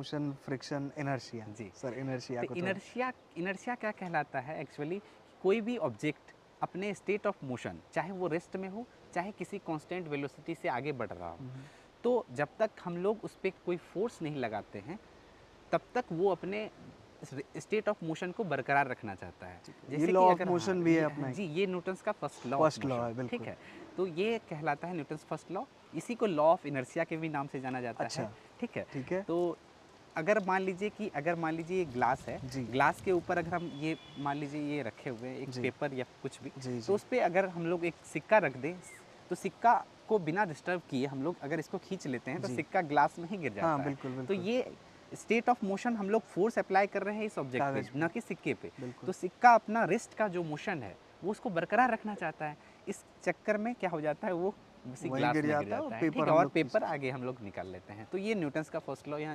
Motion, friction, inertia. जी। Sir inertia तो को थोड़ा इनर्शिया क्या कहलाता है एक्चुअली? कोई भी ऑब्जेक्ट अपने स्टेट ऑफ मोशन, चाहे वो रेस्ट में हो, चाहे किसी कांस्टेंट वेलोसिटी से आगे बढ़ रहा हो, तो जब तक हम लोग उस पे कोई फोर्स नहीं लगाते हैं, तब तक वो अपने स्टेट ऑफ मोशन को बरकरार रखना चाहता है। ये जैसे लॉ कि ऑफ अगर मोशन भी है ये अपना एक। जी, ये न्यूटन्स का first law of first law motion, है, ठीक बिल्कुल। है? तो ये कहलाता है न्यूटन्स फर्स्ट लॉ। इसी को लॉ ऑफ इनर्शिया के भी नाम से जाना जाता है, अच्छा, ठीक है? ठीक है। तो अगर मान लीजिए ये ग्लास है, जी। ग्लास के ऊपर अगर हम ये मान लीजिए ये रखे हुए हैं एक जी। पेपर या कुछ भी, जी, तो जी। उस पे अगर हम लोग एक सिक्का रख दें, तो सिक्का को बिना डिस्टर्ब किए हम लोग अगर इसको खींच लेते हैं, तो जी। सिक्का ग्लास में ही गिर हाँ, जाता है। बिल्कुल, तो बिल्कुल। ये स्टेट ऑफ मोशन हम लोग फोर्स अप्लाई कर रहे हैं इस ऑब्जेक्ट पे, कागज़ पे, न कि सिक्के पे। बिल्कुल। तो सिक्का अपना रेस्ट का जो मोशन है, वो उसको बरकरार रखना चाहता है। इस चक्कर में क्या हो जाता है, वो उसी वहीं ग्लास गिर में गिर जाता है और जाता है, ठीक पेपर है? हम और लोग खींच पेपर आगे हम लोग निकाल लेते हैं। तो ये न्यूटन्स का फर्स्ट लॉ यहाँ